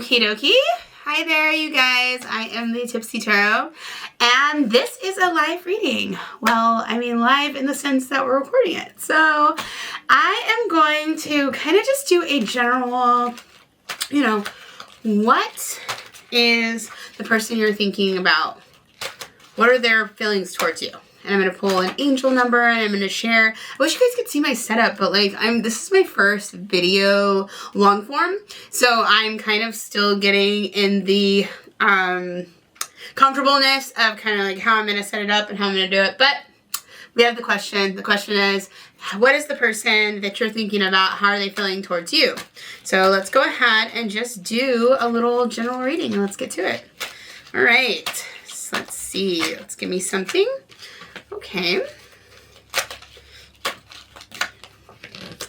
Okie dokie. Hi there, you guys. I am the Tipsy Tarot, and this is a live reading. Well, I mean live in the sense that we're recording it. So I am going to kind of just do a general, what is the person you're thinking about? What are their feelings towards you? And I'm going to pull an angel number and I'm going to share. I wish you guys could see my setup, but this is my first video long form. So I'm kind of still getting in the comfortableness of kind of like how I'm going to set it up and how I'm going to do it. But we have the question. The question is, what is the person that you're thinking about? How are they feeling towards you? So let's go ahead and just do a little general reading and let's get to it. All right. So let's see. Let's give me something. Okay.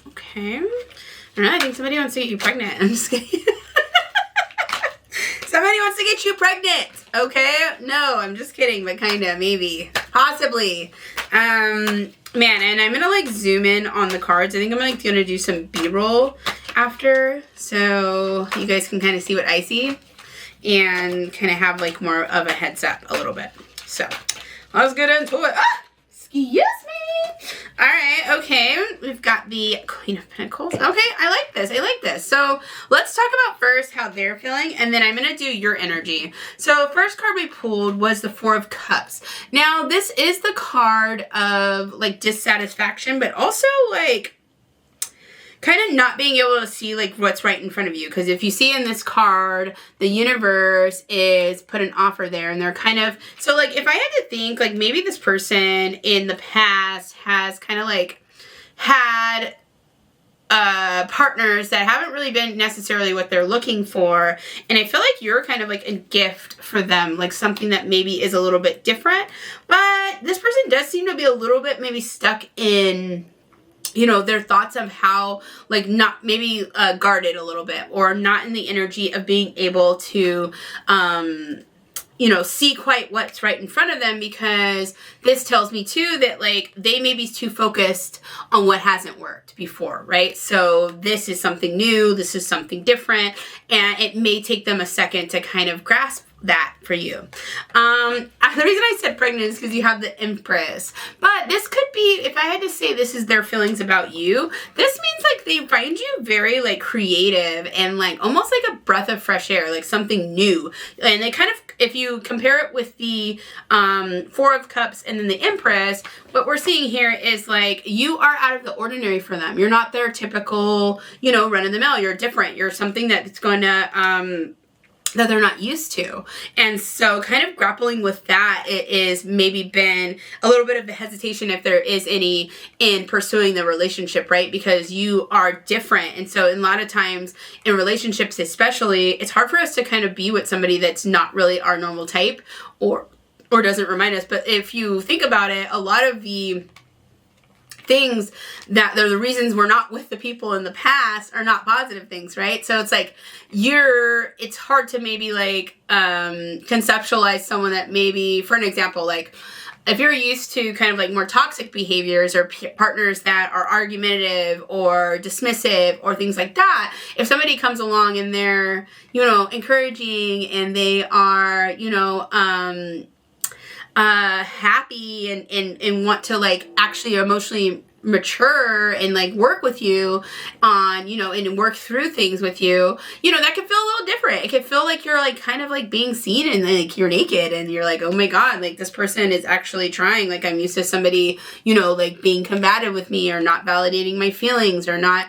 Okay. I don't know, I think somebody wants to get you pregnant. I'm just kidding. Somebody wants to get you pregnant. Okay? No, I'm just kidding, but kind of, maybe. Possibly. Man, and I'm going to like zoom in on the cards. I think I'm like going to do some B-roll after so you guys can kind of see what I see and kind of have like more of a heads up a little bit. So let's get into it. Ah! Excuse me. All right, okay. We've got the Queen of Pentacles. Okay, I like this. I like this. So let's talk about first how they're feeling, and then I'm going to do your energy. So first card we pulled was the Four of Cups. Now, this is the card of, like, dissatisfaction, but also, like, kind of not being able to see like what's right in front of you. Because if you see in this card, the universe is put an offer there and they're kind of, so like if I had to think like maybe this person in the past has kind of like had partners that haven't really been necessarily what they're looking for. And I feel like you're kind of like a gift for them, like something that maybe is a little bit different. But this person does seem to be a little bit maybe stuck in their thoughts of how, like, not maybe guarded a little bit or not in the energy of being able to, see quite what's right in front of them, because this tells me too that like they may be too focused on what hasn't worked before, right? So this is something new, this is something different, and it may take them a second to kind of grasp that for you. The reason I said pregnant is because you have the Empress, but this could be, if I had to say this is their feelings about you, this means like they find you very like creative and like almost like a breath of fresh air, like something new. And they kind of, if you compare it with the Four of Cups and then the Empress, what we're seeing here is like you are out of the ordinary for them. You're not their typical, run of the mill. You're different. You're something that's going to that they're not used to. And so kind of grappling with that, it is maybe been a little bit of the hesitation, if there is any, in pursuing the relationship, right? Because you are different. And so a lot of times in relationships especially, it's hard for us to kind of be with somebody that's not really our normal type or doesn't remind us. But if you think about it, a lot of the things that they're the reasons we're not with the people in the past are not positive things, right? So it's like it's hard to maybe like conceptualize someone that maybe, for an example, like if you're used to kind of like more toxic behaviors or partners that are argumentative or dismissive or things like that, if somebody comes along and they're, encouraging and they are, happy and want to like actually emotionally mature and like work with you on, and work through things with you, that can feel a little different. It can feel like you're like kind of like being seen and like you're naked and you're like, oh my God, like this person is actually trying. Like I'm used to somebody, like being combative with me or not validating my feelings or not,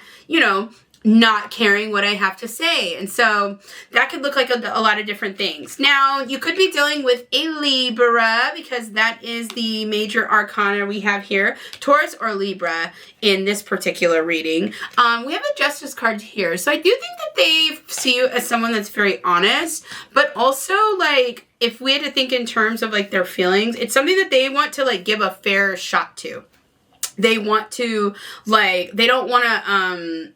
not caring what I have to say. And so that could look like a lot of different things. Now, you could be dealing with a Libra because that is the major arcana we have here, Taurus or Libra in this particular reading. We have a Justice card here. So I do think that they see you as someone that's very honest, but also like if we had to think in terms of like their feelings, it's something that they want to like give a fair shot to. They want to like, they don't want to,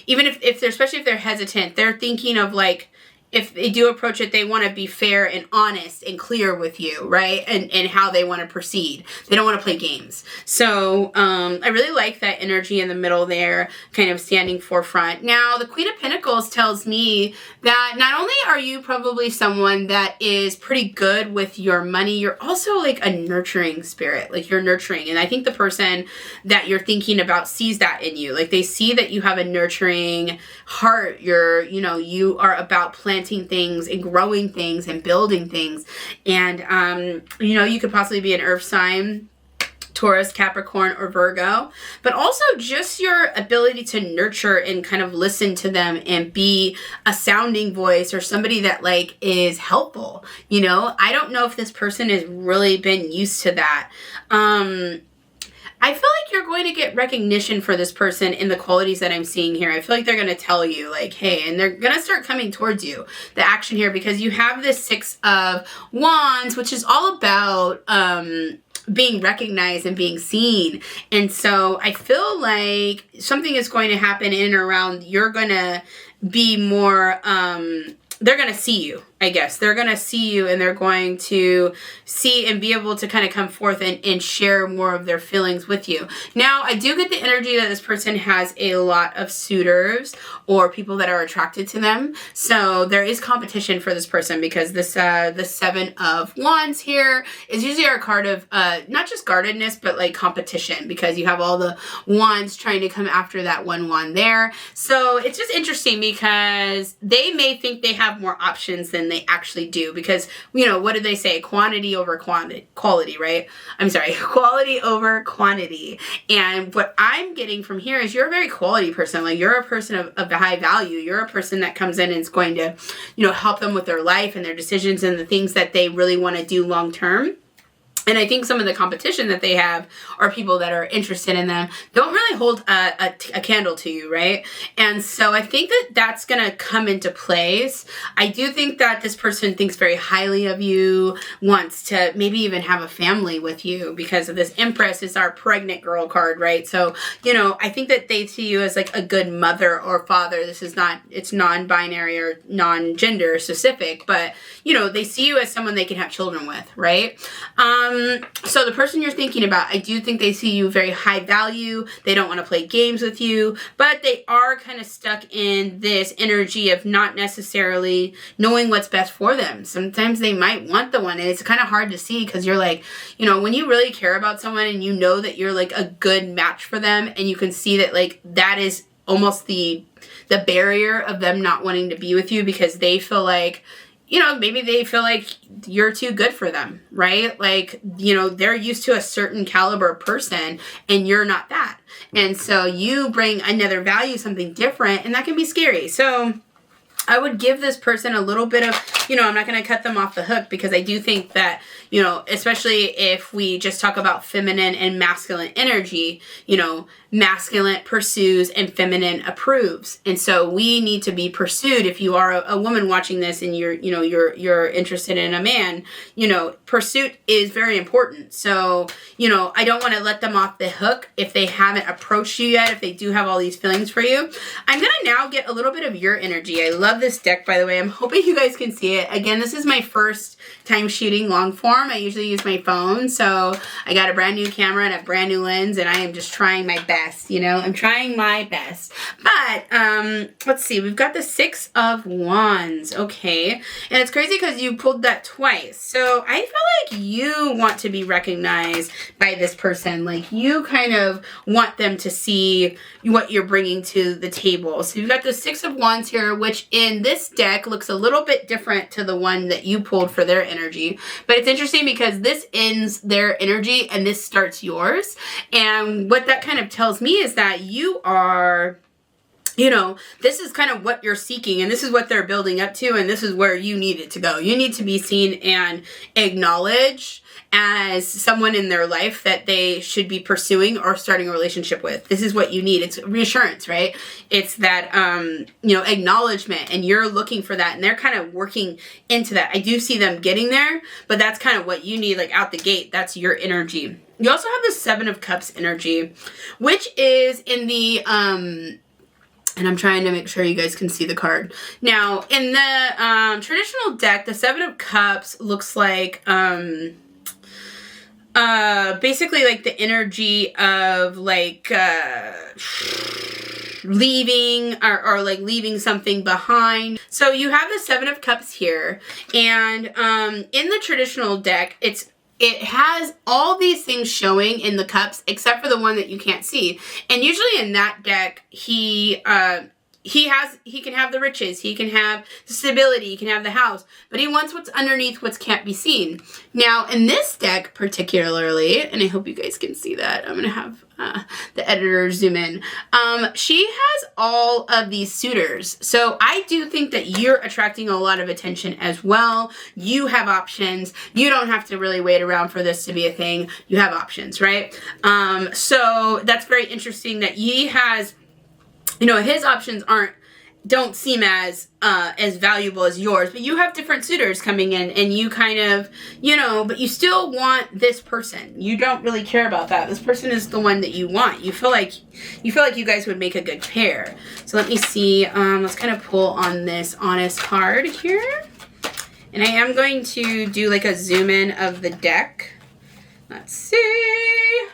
even if they're, especially if they're hesitant, they're thinking of like, if they do approach it, they want to be fair and honest and clear with you, right? And how they want to proceed. They don't want to play games. So I really like that energy in the middle there, kind of standing forefront. Now, the Queen of Pentacles tells me that not only are you probably someone that is pretty good with your money, you're also like a nurturing spirit. Like you're nurturing. And I think the person that you're thinking about sees that in you. Like they see that you have a nurturing heart. You are about planting things and growing things and building things. And, you could possibly be an earth sign, Taurus, Capricorn, or Virgo, but also just your ability to nurture and kind of listen to them and be a sounding voice or somebody that like is helpful. I don't know if this person has really been used to that. I feel like you're going to get recognition for this person in the qualities that I'm seeing here. I feel like they're going to tell you like, hey, and they're going to start coming towards you, the action here, because you have this 6 of Wands, which is all about, being recognized and being seen. And so I feel like something is going to happen in and around, you're going to be more, they're going to see you, I guess. They're going to see you and they're going to see and be able to kind of come forth and share more of their feelings with you. Now, I do get the energy that this person has a lot of suitors or people that are attracted to them. So there is competition for this person because this the 7 of Wands here is usually our card of not just guardedness, but like competition, because you have all the wands trying to come after that one wand there. So it's just interesting because they may think they have more options than they actually do, because what did they say? Quantity over quality, right? I'm sorry, quality over quantity. And what I'm getting from here is you're a very quality person. Like you're a person of high value. You're a person that comes in and is going to help them with their life and their decisions and the things that they really want to do long term. And I think some of the competition that they have, or people that are interested in them, don't really hold a candle to you, right? And so I think that that's going to come into place. I do think that this person thinks very highly of you, wants to maybe even have a family with you, because of this Empress is our pregnant girl card, right? So, I think that they see you as like a good mother or father. It's non-binary or non-gender specific, but, they see you as someone they can have children with, right? So the person you're thinking about, I do think they see you very high value. They don't want to play games with you, but they are kind of stuck in this energy of not necessarily knowing what's best for them. Sometimes they might want the one, and it's kind of hard to see because you're like, when you really care about someone and you know that you're like a good match for them, and you can see that like that is almost the barrier of them not wanting to be with you, because they feel like, maybe they feel like you're too good for them, right? Like, they're used to a certain caliber person and you're not that. And so you bring another value, something different, and that can be scary. So I would give this person a little bit of, I'm not going to cut them off the hook, because I do think that, especially if we just talk about feminine and masculine energy, masculine pursues and feminine approves. And so we need to be pursued. If you are a woman watching this and you're interested in a man, pursuit is very important. So, I don't want to let them off the hook if they haven't approached you yet, if they do have all these feelings for you. I'm going to now get a little bit of your energy. I love this deck, by the way. I'm hoping you guys can see it. Again, this is my first time shooting long form. I usually use my phone. So I got a brand new camera and a brand new lens, and I am just trying my best. I'm trying my best. But let's see. We've got the 6 of Wands. Okay. And it's crazy because you pulled that twice. So I feel like you want to be recognized by this person. Like you kind of want them to see what you're bringing to the table. So you've got the 6 of Wands here, which in this deck looks a little bit different to the one that you pulled for their energy. But it's interesting because this ends their energy and this starts yours. And what that kind of tells me is that you are, this is kind of what you're seeking, and this is what they're building up to, and this is where you need it to go. You need to be seen and acknowledged as someone in their life that they should be pursuing or starting a relationship with. This is what you need. It's reassurance, right? It's that, acknowledgement, and you're looking for that, and they're kind of working into that. I do see them getting there, but that's kind of what you need, like out the gate. That's your energy. You also have the 7 of Cups energy, which is in the, And I'm trying to make sure you guys can see the card. Now, in the traditional deck, the Seven of Cups looks like basically like the energy of like leaving or like leaving something behind. So you have the Seven of Cups here, and in the traditional deck, it has all these things showing in the cups except for the one that you can't see. And usually in that deck, he can have the riches, he can have the stability, he can have the house, but he wants what's underneath what can't be seen. Now, in this deck particularly, and I hope you guys can see that, I'm going to have the editor zoom in. She has all of these suitors. So I do think that you're attracting a lot of attention as well. You have options. You don't have to really wait around for this to be a thing. You have options, right? So that's very interesting that he has, you know, his options don't seem as valuable as yours, but you have different suitors coming in, and you kind of, you know, but you still want this person. You don't really care about that. This person is the one that you want. You feel like you guys would make a good pair. So let me see. Let's kind of pull on this honest card here, and I am going to do like a zoom in of the deck. Let's see.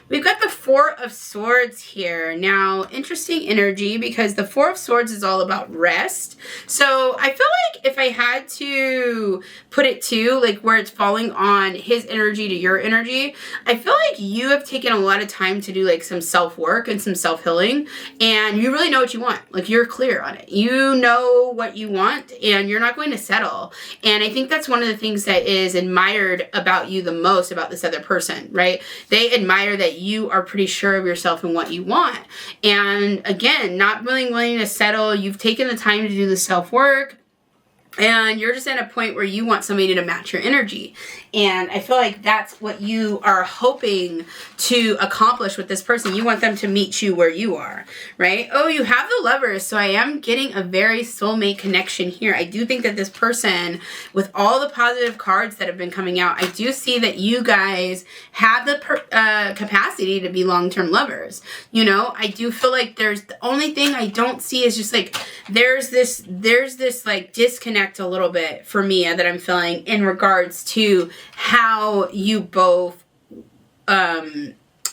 We've got the Four of Swords here. Now, interesting energy because the Four of Swords is all about rest. So I feel like if I had to put it to like where it's falling on his energy to your energy, I feel like you have taken a lot of time to do like some self-work and some self-healing, and you really know what you want. Like, you're clear on it. You know what you want, and you're not going to settle. And I think that's one of the things that is admired about you the most about this other person, right? They admire that you are pretty sure of yourself and what you want. And again, not really willing to settle. You've taken the time to do the self-work, and you're just at a point where you want somebody to match your energy. And I feel like that's what you are hoping to accomplish with this person. You want them to meet you where you are, right? Oh, you have the Lovers. So I am getting a very soulmate connection here. I do think that this person, with all the positive cards that have been coming out, I do see that you guys have the capacity to be long-term lovers. You know, I do feel like the only thing I don't see is just like, there's this like disconnect a little bit for me that I'm feeling in regards to how you both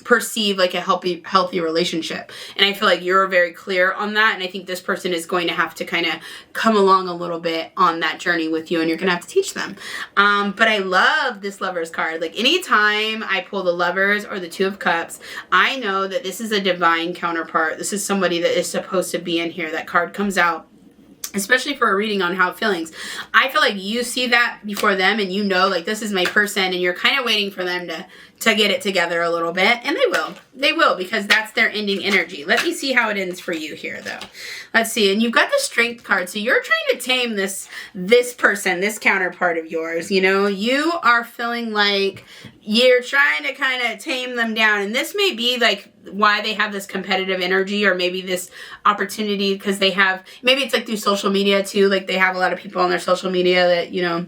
perceive like a healthy relationship. And I feel like you're very clear on that, and I think this person is going to have to kind of come along a little bit on that journey with you, and you're gonna have to teach them. But I love this Lovers card. Like, anytime I pull the Lovers or the Two of Cups, I know that this is a divine counterpart. This is somebody that is supposed to be in here. That card comes out, especially for a reading on how feelings. I feel like you see that before them, and you know, like, this is my person, and you're kind of waiting for them to get it together a little bit, and they will, because that's their ending energy. Let me see how it ends for you here, though. Let's see. And you've got the Strength card, so you're trying to tame this person, this counterpart of yours. You know, you are feeling like you're trying to kind of tame them down, and this may be like why they have this competitive energy, or maybe this opportunity because they have, maybe it's like through social media too, like they have a lot of people on their social media that, you know,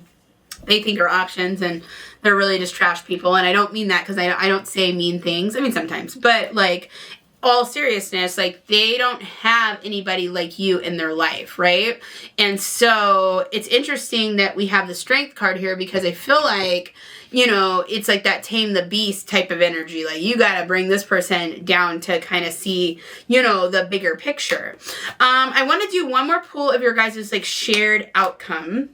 they think are options, and they're really just trash people. And I don't mean that because I don't say mean things. I mean, sometimes, but like, all seriousness, like, they don't have anybody like you in their life, right? And so it's interesting that we have the Strength card here, because I feel like, you know, it's like that tame the beast type of energy. Like, you got to bring this person down to kind of see, you know, the bigger picture. I want to do one more pull of your guys' like shared outcome.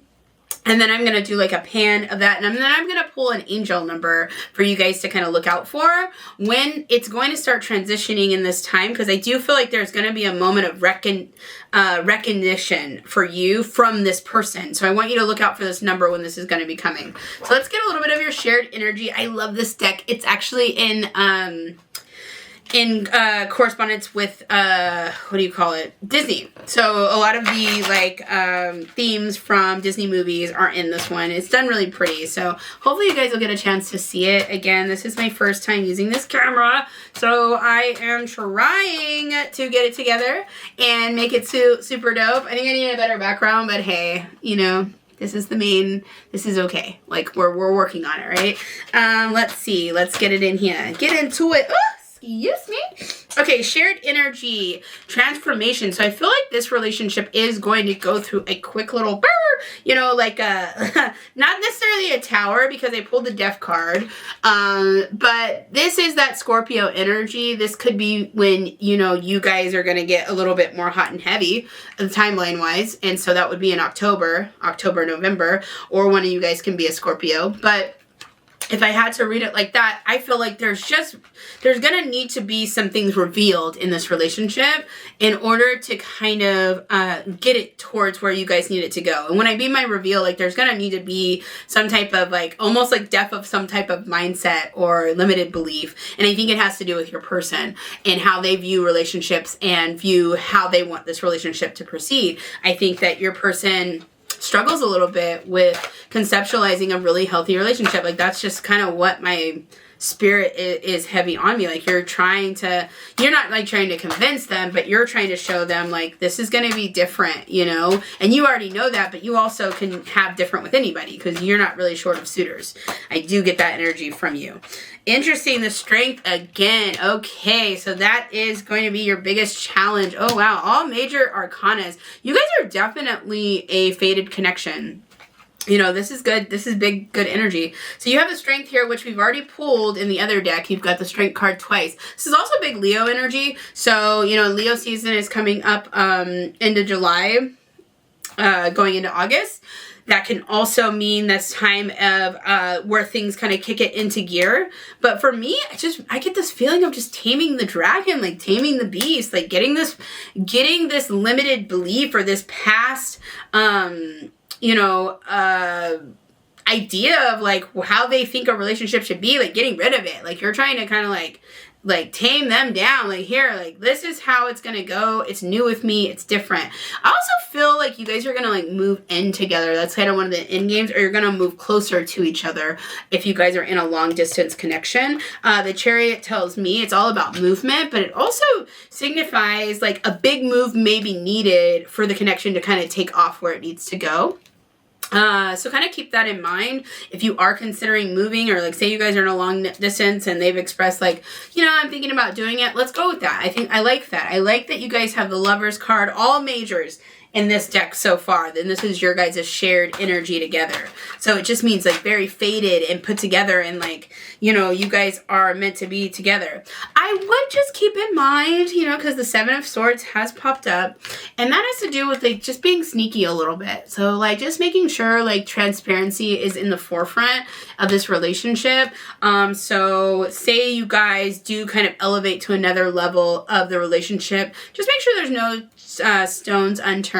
And then I'm going to do like a pan of that. And then I'm going to pull an angel number for you guys to kind of look out for when it's going to start transitioning in this time. Because I do feel like there's going to be a moment of recognition for you from this person. So I want you to look out for this number when this is going to be coming. So let's get a little bit of your shared energy. I love this deck. It's actually in correspondence with, what do you call it? Disney. So a lot of the like themes from Disney movies are in this one. It's done really pretty. So hopefully you guys will get a chance to see it. Again, this is my first time using this camera, so I am trying to get it together and make it super dope. I think I need a better background, but hey, you know, this is okay. Like, we're working on it, right? Let's see. Let's get it in here. Get into it. Ooh! Excuse me. Okay, shared energy, transformation. So I feel like this relationship is going to go through a quick little, you know, like a, not necessarily a tower because I pulled the death card. But this is that Scorpio energy. This could be when, you know, you guys are going to get a little bit more hot and heavy timeline wise. And so that would be in October, November, or one of you guys can be a Scorpio. But if I had to read it like that, I feel like there's going to need to be some things revealed in this relationship in order to kind of get it towards where you guys need it to go. And when I mean my reveal, like there's going to need to be some type of like, almost like death of some type of mindset or limited belief. And I think it has to do with your person and how they view relationships and view how they want this relationship to proceed. I think that your person struggles a little bit with conceptualizing a really healthy relationship. Like that's just kind of what my spirit is heavy on me. Like you're not like trying to convince them, but you're trying to show them like this is going to be different, you know, and you already know that, but you also can have different with anybody because you're not really short of suitors. I do get that energy from you. Interesting, the strength again. Okay, so that is going to be your biggest challenge. Oh wow, all major arcanas. You guys are definitely a fated connection. You know, this is good. This is big, good energy. So you have the strength here, which we've already pulled in the other deck. You've got the strength card twice. This is also big Leo energy. So, you know, Leo season is coming up into July, going into August. That can also mean this time of where things kind of kick it into gear. But for me, I get this feeling of just taming the dragon, like taming the beast, like getting this limited belief or this past, you know, idea of like how they think a relationship should be, like getting rid of it. Like you're trying to kind of like tame them down. Like here, like this is how it's gonna go. It's new with me. It's different. I also feel like you guys are gonna like move in together. That's kind of one of the end games, or you're gonna move closer to each other if you guys are in a long distance connection. The Chariot tells me it's all about movement, but it also signifies like a big move may be needed for the connection to kind of take off where it needs to go. So kind of keep that in mind if you are considering moving, or like say you guys are in a long distance and they've expressed like, you know, I'm thinking about doing it. Let's go with that. I like that. I like that you guys have the Lovers card, all majors in this deck so far. Then this is your guys' shared energy together. So it just means like very fated and put together, and like, you know, you guys are meant to be together. I would just keep in mind, you know, because the Seven of Swords has popped up, and that has to do with like just being sneaky a little bit. So like just making sure like transparency is in the forefront of this relationship. So say you guys do kind of elevate to another level of the relationship, just make sure there's no stones unturned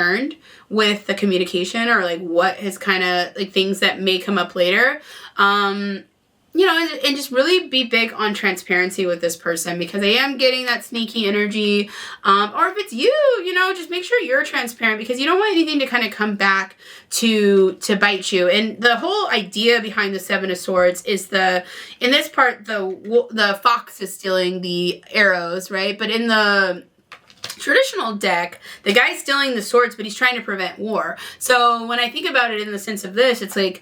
with the communication, or like what is kind of like things that may come up later. You know, and just really be big on transparency with this person, because I am getting that sneaky energy. Or if it's you know, just make sure you're transparent, because you don't want anything to kind of come back to bite you. And the whole idea behind the Seven of Swords is in this part, the fox is stealing the arrows, right? But in the traditional deck, the guy's stealing the swords, but he's trying to prevent war. So when I think about it in the sense of this, it's like,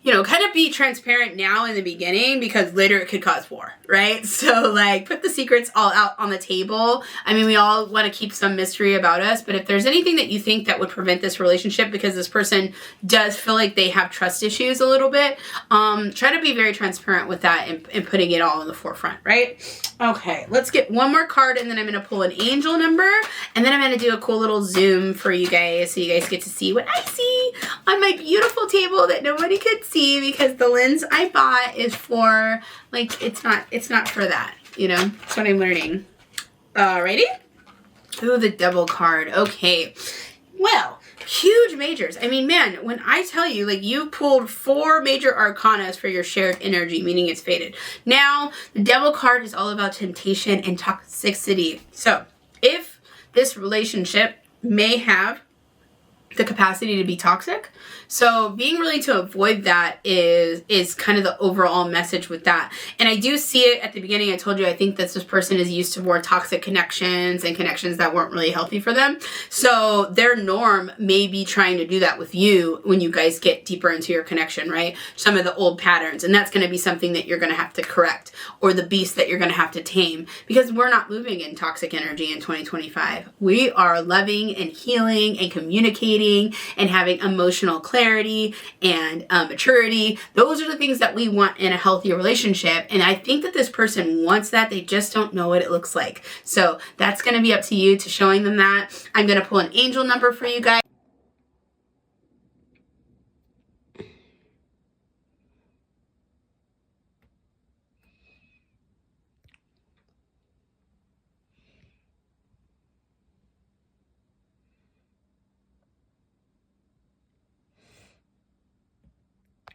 you know, kind of be transparent now in the beginning, because later it could cause war, right? So like put the secrets all out on the table. I mean, we all want to keep some mystery about us, but if there's anything that you think that would prevent this relationship, because this person does feel like they have trust issues a little bit, try to be very transparent with that and putting it all in the forefront, right? Okay, let's get one more card, and then I'm going to pull an angel number, and then I'm going to do a cool little zoom for you guys, so you guys get to see what I see on my beautiful table that nobody could see, because the lens I bought is for, like, it's not for that, you know? That's what I'm learning. Alrighty. Ooh, the Devil card. Okay. Well, huge majors. I mean, man, when I tell you, like, you pulled 4 major arcanas for your shared energy, meaning it's fated. Now, the Devil card is all about temptation and toxicity. So, if this relationship may have the capacity to be toxic. So being really to avoid that is kind of the overall message with that. And I do see it at the beginning. I told you, I think that this person is used to more toxic connections and connections that weren't really healthy for them. So their norm may be trying to do that with you when you guys get deeper into your connection, right? Some of the old patterns. And that's going to be something that you're going to have to correct, or the beast that you're going to have to tame, because we're not moving in toxic energy in 2025. We are loving and healing and communicating and having emotional clarity and maturity. Those are the things that we want in a healthy relationship. And I think that this person wants that. They just don't know what it looks like. So that's going to be up to you to showing them that. I'm going to pull an angel number for you guys.